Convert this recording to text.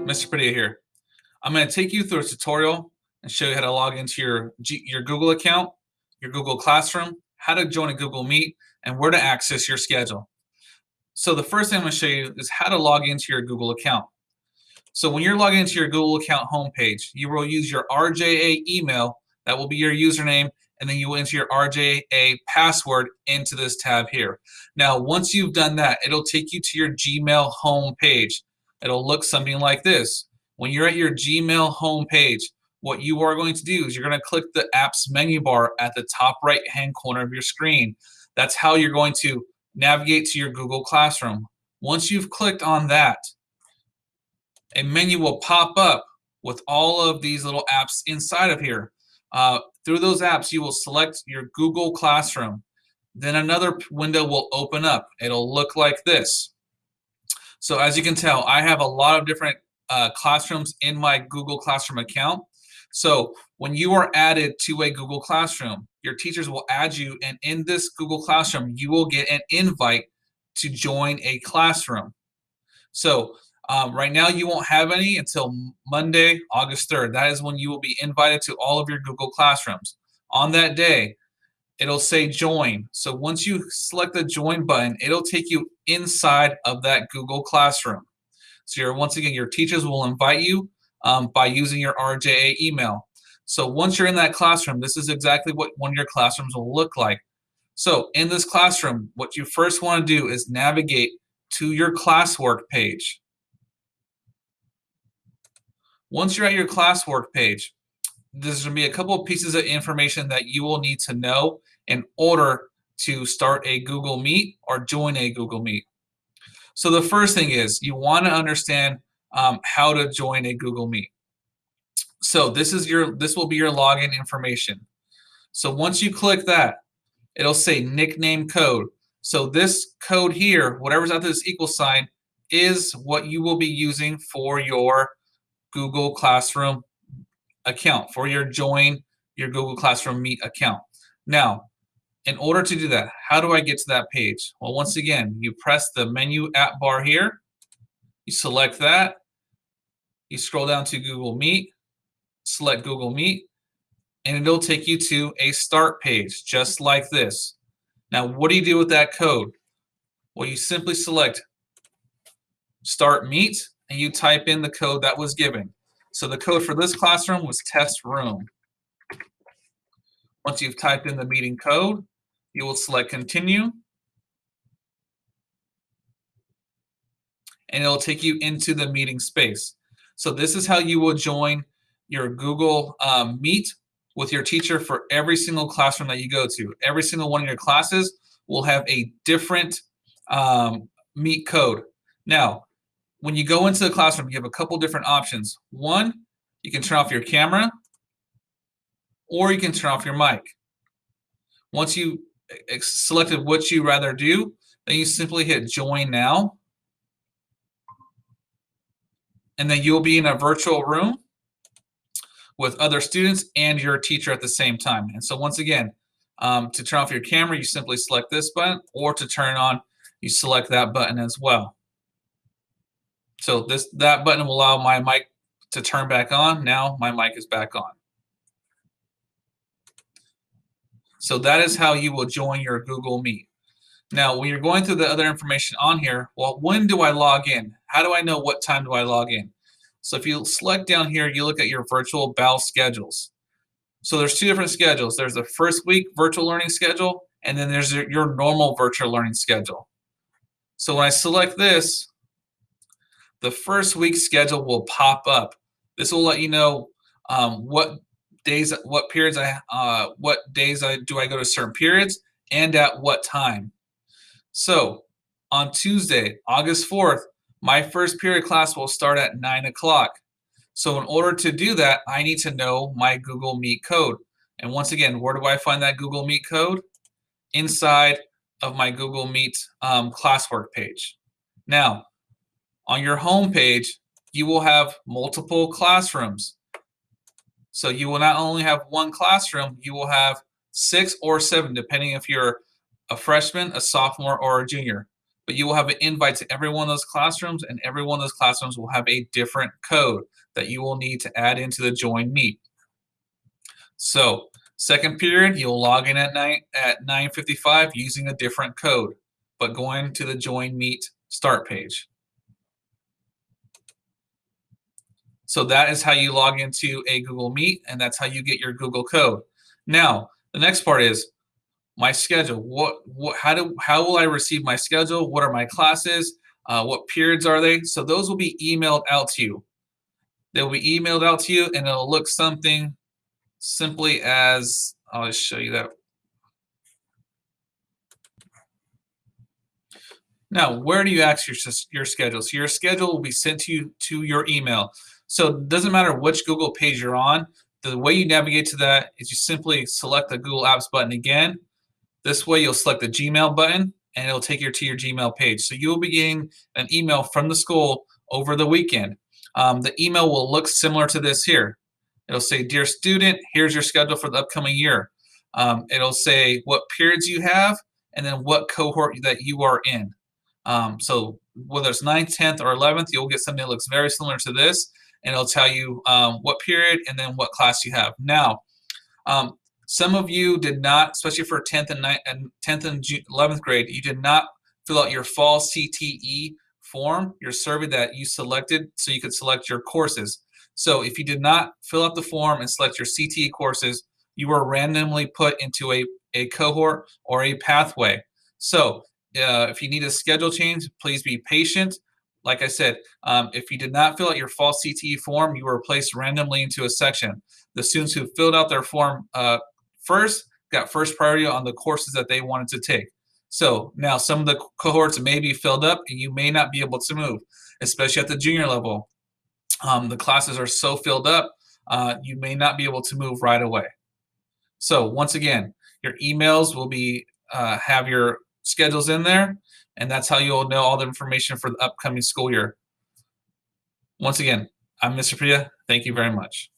Mr. Padilla here. I'm going to take you through a tutorial and show you how to log into your Google account, your Google Classroom, how to join a Google Meet, and where to access your schedule. So the first thing I'm going to show you is how to log into your Google account. So when you're logging into your Google account homepage, you will use your RJA email. That will be your username, and then you will enter your RJA password into this tab here. Now, once you've done that, it'll take you to your Gmail homepage. It'll look something like this. When you're at your Gmail homepage, what you are going to do is you're going to click the apps menu bar at the top right-hand corner of your screen. That's how you're going to navigate to your Google Classroom. Once you've clicked on that, a menu will pop up with all of these little apps inside of here. Through those apps, you will select your Google Classroom. Then another window will open up. It'll look like this. So as you can tell, I have a lot of different classrooms in my Google Classroom account. So when you are added to a Google Classroom, your teachers will add you, and in this Google Classroom, you will get an invite to join a classroom. So right now, you won't have any until Monday, August 3rd. That is when you will be invited to all of your Google Classrooms. On that day, it'll say join. So once you select the join button, it'll take you inside of that Google Classroom. So once again, your teachers will invite you by using your RJA email. So once you're in that classroom, this is exactly what one of your classrooms will look like. So in this classroom, what you first want to do is navigate to your classwork page. Once you're at your classwork page, there's going to be a couple of pieces of information that you will need to know in order to start a Google Meet or join a Google Meet. So the first thing is you want to understand how to join a Google Meet. So this will be your login information. So once you click that, it'll say nickname code. So this code here, whatever's after this equal sign, is what you will be using for your Google Classroom account, for your join your Google Classroom Meet account. Now, in order to do that, how do I get to that page? Well, once again, you press the menu app bar here, you select that, you scroll down to Google Meet, select Google Meet, and it'll take you to a start page, just like this. Now, what do you do with that code? Well, you simply select Start Meet, and you type in the code that was given. So the code for this classroom was test room. Once you've typed in the meeting code, you will select continue, and it'll take you into the meeting space. So this is how you will join your Google Meet with your teacher for every single classroom that you go to. Every single one of your classes will have a different Meet code. Now, when you go into the classroom, you have a couple different options. One, you can turn off your camera, or you can turn off your mic. Once you selected what you rather do, then you simply hit join now, and then you'll be in a virtual room with other students and your teacher at the same time. And so once again, to turn off your camera, you simply select this button, or to turn it on, you select that button as well. So that button will allow my mic to turn back on. Now my mic is back on. So that is how you will join your Google Meet. Now, when you're going through the other information on here, well, when do I log in? How do I know what time do I log in? So if you select down here, you look at your virtual BAL schedules. So there's two different schedules. There's the first week virtual learning schedule, and then there's your normal virtual learning schedule. So when I select this, the first week schedule will pop up. This will let you know what days, what periods what days do I go to certain periods and at what time. So on Tuesday, August 4th, my first period class will start at 9 o'clock. So in order to do that, I need to know my Google Meet code. And once again, where do I find that Google Meet code? Inside of my Google Meet classwork page. Now, on your home page, you will have multiple classrooms. So you will not only have one classroom, you will have 6 or 7, depending if you're a freshman, a sophomore, or a junior. but you will have an invite to every one of those classrooms, and every one of those classrooms will have a different code that you will need to add into the Join Meet. So second period, you'll log in at 9:55 using a different code, but going to the Join Meet start page. So that is how you log into a Google Meet, and that's how you get your Google code. Now, the next part is my schedule. How will I receive my schedule? What are my classes? What periods are they? So those will be emailed out to you. They'll be emailed out to you, and it'll look something simply as, I'll just show you that. Now, where do you access your schedule? So your schedule will be sent to you to your email. So it doesn't matter which Google page you're on. The way you navigate to that is you simply select the Google Apps button again. This way you'll select the Gmail button, and it'll take you to your Gmail page. So you'll be getting an email from the school over the weekend. The email will look similar to this here. It'll say, "Dear student, here's your schedule for the upcoming year." It'll say what periods you have, and then what cohort that you are in. So whether it's 9th, 10th, or 11th, you'll get something that looks very similar to this, and it'll tell you what period and then what class you have. Now, some of you did not, especially for 10th and 11th grade, you did not fill out your fall CTE form, your survey that you selected so you could select your courses. So if you did not fill out the form and select your CTE courses, you were randomly put into a cohort or a pathway. So if you need a schedule change, please be patient. Like I said, if you did not fill out your fall CTE form, you were placed randomly into a section. The students who filled out their form first got first priority on the courses that they wanted to take. So now some of the cohorts may be filled up and you may not be able to move, especially at the junior level. The classes are so filled up, you may not be able to move right away. So once again, your emails will be have your schedules in there, and that's how you'll know all the information for the upcoming school year. Once again, I'm Mr. Priya. Thank you very much.